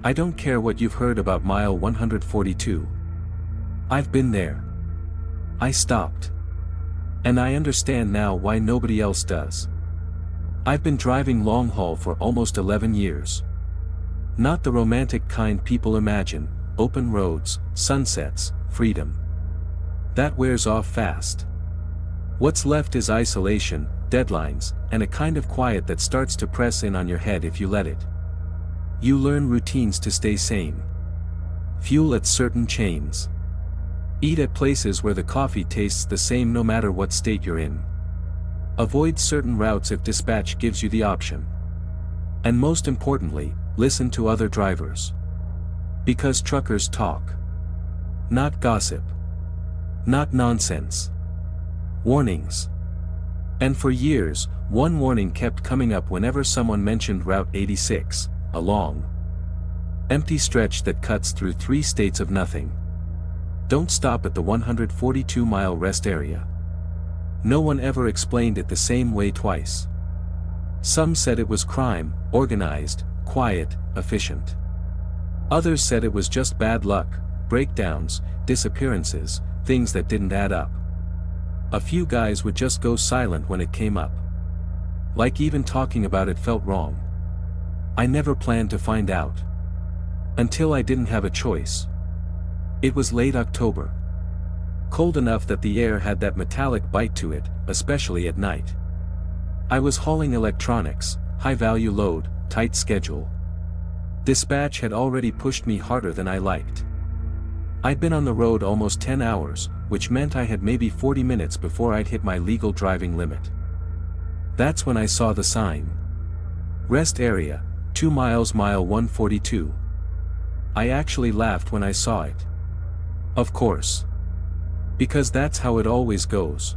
I don't care what you've heard about mile 142. I've been there. I stopped. And I understand now why nobody else does. I've been driving long haul for almost 11 years. Not the romantic kind people imagine, open roads, sunsets, freedom. That wears off fast. What's left is isolation, deadlines, and a kind of quiet that starts to press in on your head if you let it. You learn routines to stay sane. Fuel at certain chains. Eat at places where the coffee tastes the same no matter what state you're in. Avoid certain routes if dispatch gives you the option. And most importantly, listen to other drivers. Because truckers talk. Not gossip. Not nonsense. Warnings. And for years, one warning kept coming up whenever someone mentioned Route 86, a long, empty stretch that cuts through 3 states of nothing. Don't stop at the 142-mile rest area. No one ever explained it the same way twice. Some said it was crime, organized, quiet, efficient. Others said it was just bad luck, breakdowns, disappearances, things that didn't add up. A few guys would just go silent when it came up. Like even talking about it felt wrong. I never planned to find out. Until I didn't have a choice. It was late October. Cold enough that the air had that metallic bite to it, especially at night. I was hauling electronics, high-value load, tight schedule. Dispatch had already pushed me harder than I liked. I'd been on the road almost 10 hours, which meant I had maybe 40 minutes before I'd hit my legal driving limit. That's when I saw the sign. Rest area, 2 miles mile 142. I actually laughed when I saw it. Of course. Because that's how it always goes.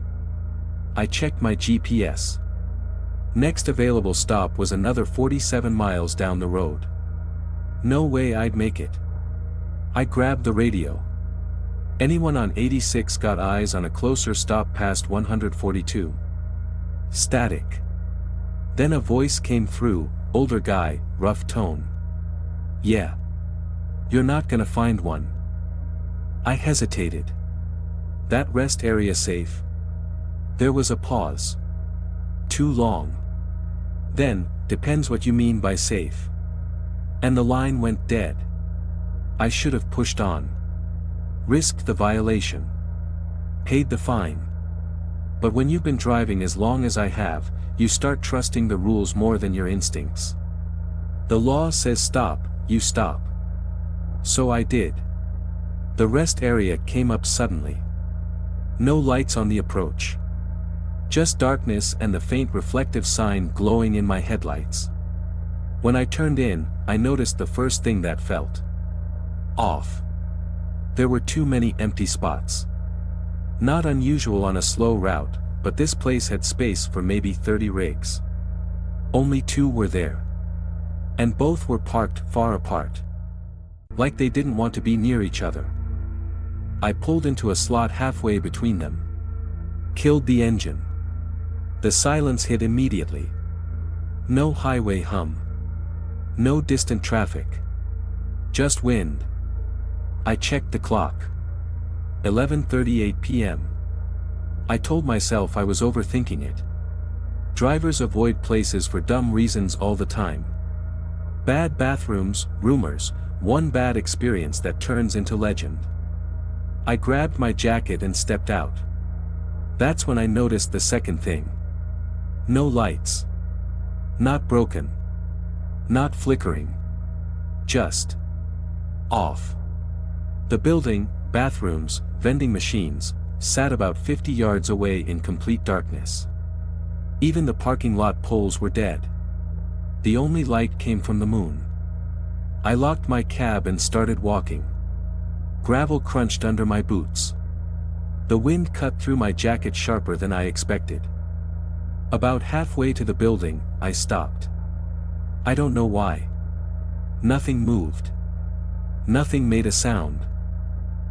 I checked my GPS. Next available stop was another 47 miles down the road. No way I'd make it. I grabbed the radio. Anyone on 86 got eyes on a closer stop past 142? Static. Then a voice came through, older guy, rough tone. Yeah. You're not gonna find one. I hesitated. That rest area safe? There was a pause. Too long. Then, depends what you mean by safe. And the line went dead. I should have pushed on. Risked the violation. Paid the fine. But when you've been driving as long as I have, you start trusting the rules more than your instincts. The law says stop, you stop. So I did. The rest area came up suddenly. No lights on the approach. Just darkness and the faint reflective sign glowing in my headlights. When I turned in, I noticed the first thing that felt off. There were too many empty spots. Not unusual on a slow route, but this place had space for maybe 30 rigs. Only 2 were there. And both were parked far apart. Like they didn't want to be near each other. I pulled into a slot halfway between them. Killed the engine. The silence hit immediately. No highway hum. No distant traffic. Just wind. I checked the clock. 11:38 p.m. I told myself I was overthinking it. Drivers avoid places for dumb reasons all the time. Bad bathrooms, rumors, one bad experience that turns into legend. I grabbed my jacket and stepped out. That's when I noticed the second thing. No lights. Not broken. Not flickering. Just off. The building, bathrooms, vending machines, sat about 50 yards away in complete darkness. Even the parking lot poles were dead. The only light came from the moon. I locked my cab and started walking. Gravel crunched under my boots. The wind cut through my jacket sharper than I expected. About halfway to the building, I stopped. I don't know why. Nothing moved. Nothing made a sound.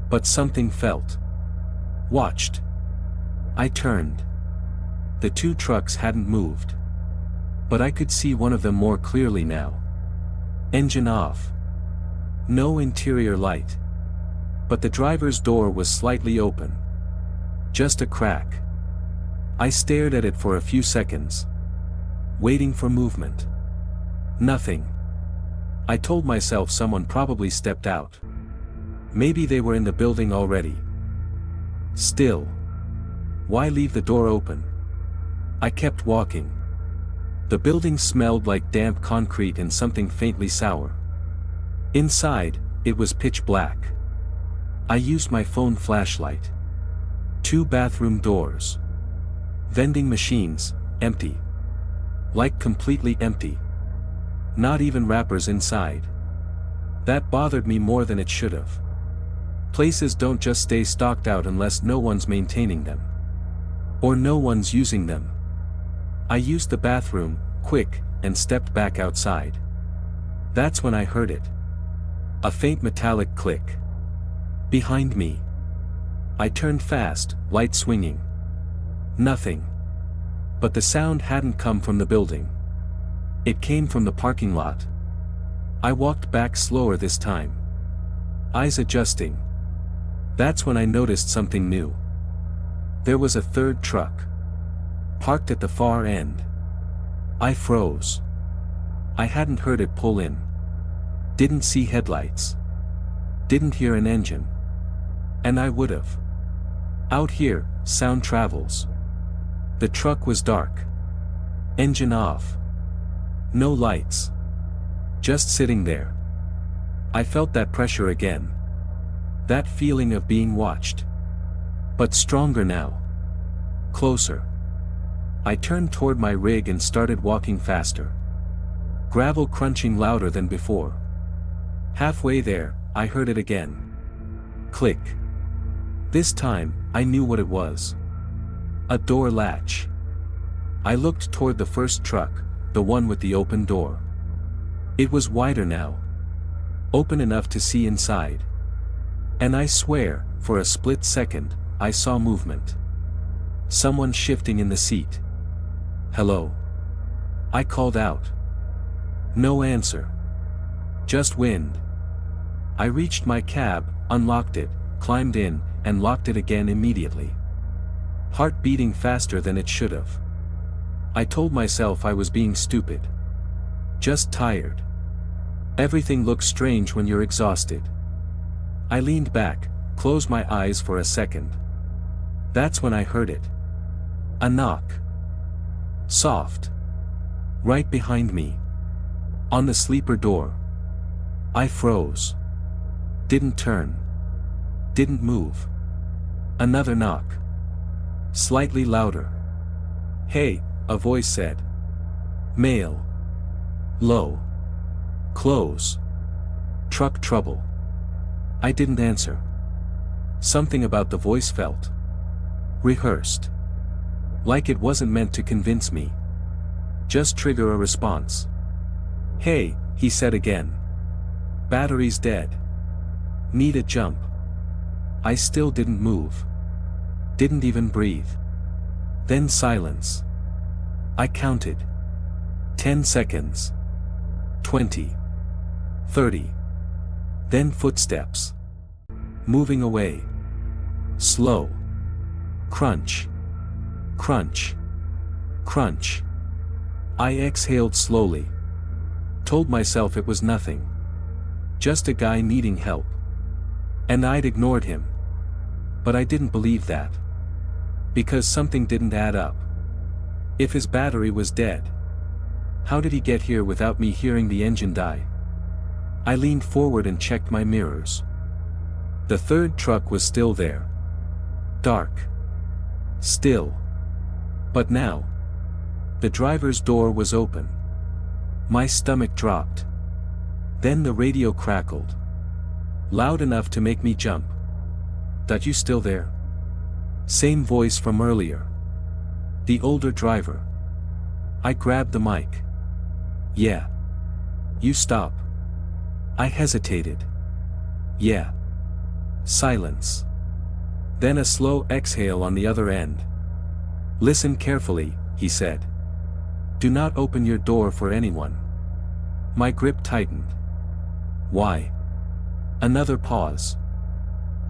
But something felt. Watched. I turned. The 2 trucks hadn't moved. But I could see one of them more clearly now. Engine off. No interior light. But the driver's door was slightly open. Just a crack. I stared at it for a few seconds, waiting for movement. Nothing. I told myself someone probably stepped out. Maybe they were in the building already. Still. Why leave the door open? I kept walking. The building smelled like damp concrete and something faintly sour. Inside, it was pitch black. I used my phone flashlight. 2 bathroom doors. Vending machines, empty. Like completely empty. Not even wrappers inside. That bothered me more than it should have. Places don't just stay stocked out unless no one's maintaining them. Or no one's using them. I used the bathroom, quick, and stepped back outside. That's when I heard it. A faint metallic click. Behind me. I turned fast, light swinging. Nothing. But the sound hadn't come from the building. It came from the parking lot. I walked back slower this time. Eyes adjusting. That's when I noticed something new. There was a third truck. Parked at the far end. I froze. I hadn't heard it pull in. Didn't see headlights. Didn't hear an engine. And I would've. Out here, sound travels. The truck was dark. Engine off. No lights. Just sitting there. I felt that pressure again. That feeling of being watched. But stronger now. Closer. I turned toward my rig and started walking faster. Gravel crunching louder than before. Halfway there, I heard it again. Click. This time, I knew what it was. A door latch. I looked toward the first truck, the one with the open door. It was wider now. Open enough to see inside. And I swear, for a split second, I saw movement. Someone shifting in the seat. Hello. I called out. No answer. Just wind. I reached my cab, unlocked it, climbed in, and locked it again immediately. Heart beating faster than it should have. I told myself I was being stupid. Just tired. Everything looks strange when you're exhausted. I leaned back, closed my eyes for a second. That's when I heard it. A knock. Soft. Right behind me. On the sleeper door. I froze. Didn't turn. Didn't move. Another knock. Slightly louder. Hey, a voice said. Male. Low. Close. Truck trouble. I didn't answer. Something about the voice felt rehearsed. Like it wasn't meant to convince me. Just trigger a response. Hey, he said again. Battery's dead. Need a jump. I still didn't move. Didn't even breathe. Then silence. I counted. 10 seconds. 20. 30. Then footsteps. Moving away. Slow. Crunch. Crunch. Crunch. I exhaled slowly. Told myself it was nothing. Just a guy needing help. And I'd ignored him. But I didn't believe that. Because something didn't add up. If his battery was dead, how did he get here without me hearing the engine die? I leaned forward and checked my mirrors. The third truck was still there. Dark. Still. But now, the driver's door was open. My stomach dropped. Then the radio crackled. Loud enough to make me jump. "That you still there?" Same voice from earlier. The older driver. I grabbed the mic. "Yeah. You stop." I hesitated. "Yeah." Silence. Then a slow exhale on the other end. "Listen carefully," he said. "Do not open your door for anyone." My grip tightened. "Why?" Another pause.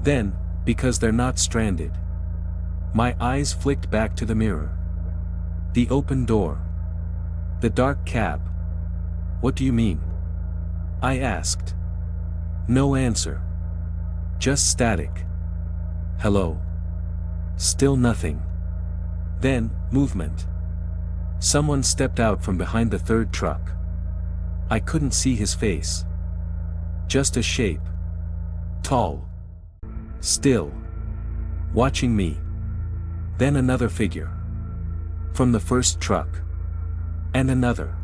Then, because they're not stranded. My eyes flicked back to the mirror. The open door. The dark cab. What do you mean? I asked. No answer. Just static. Hello. Still nothing. Then, movement. Someone stepped out from behind the third truck. I couldn't see his face. Just a shape. Tall. Still. Watching me. Then another figure. From the first truck. And another.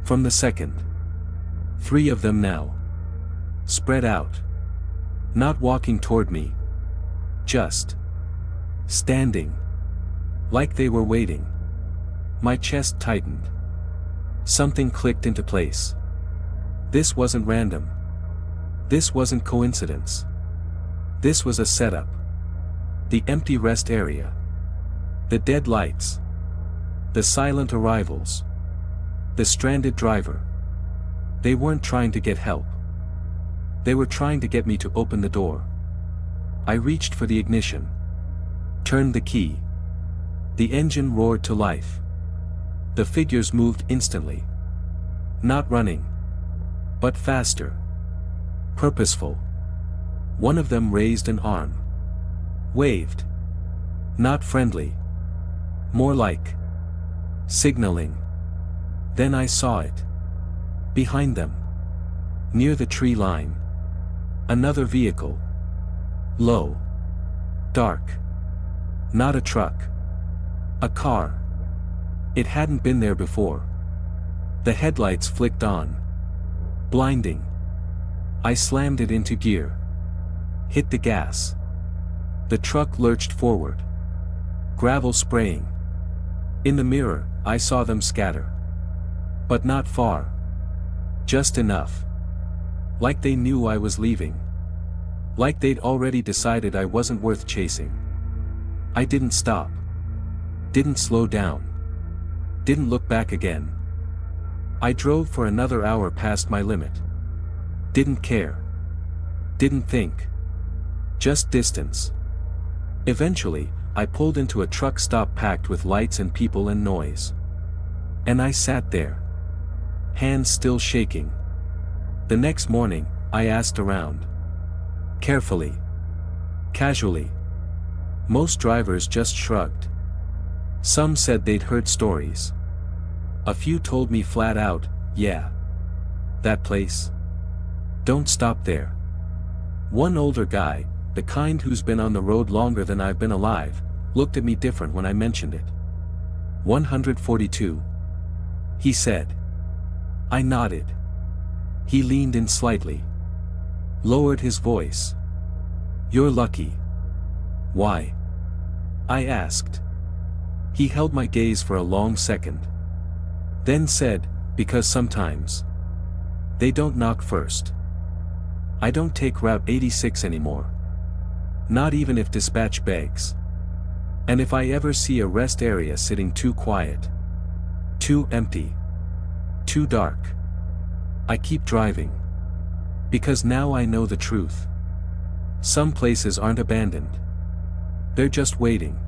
From the second. 3 of them now. Spread out. Not walking toward me. Just. Standing. Like they were waiting. My chest tightened. Something clicked into place. This wasn't random. This wasn't coincidence. This was a setup. The empty rest area. The dead lights. The silent arrivals. The stranded driver. They weren't trying to get help. They were trying to get me to open the door. I reached for the ignition. Turned the key. The engine roared to life. The figures moved instantly. Not running. But faster. Purposeful. One of them raised an arm. Waved. Not friendly. More like signaling. Then I saw it. Behind them. Near the tree line. Another vehicle. Low. Dark. Not a truck. A car. It hadn't been there before. The headlights flicked on. Blinding. I slammed it into gear. Hit the gas. The truck lurched forward. Gravel spraying. In the mirror, I saw them scatter. But not far. Just enough. Like they knew I was leaving. Like they'd already decided I wasn't worth chasing. I didn't stop. Didn't slow down. Didn't look back again. I drove for another hour past my limit. Didn't care. Didn't think. Just distance. Eventually, I pulled into a truck stop packed with lights and people and noise. And I sat there. Hands still shaking. The next morning, I asked around. Carefully. Casually. Most drivers just shrugged. Some said they'd heard stories. A few told me flat out, yeah. That place? Don't stop there. One older guy, the kind who's been on the road longer than I've been alive, looked at me different when I mentioned it. 142. He said. I nodded. He leaned in slightly. Lowered his voice. You're lucky. Why? I asked. He held my gaze for a long second. Then said, because sometimes. They don't knock first. I don't take Route 86 anymore. Not even if dispatch begs. And if I ever see a rest area sitting too quiet. Too empty. Too dark. I keep driving. Because now I know the truth. Some places aren't abandoned. They're just waiting.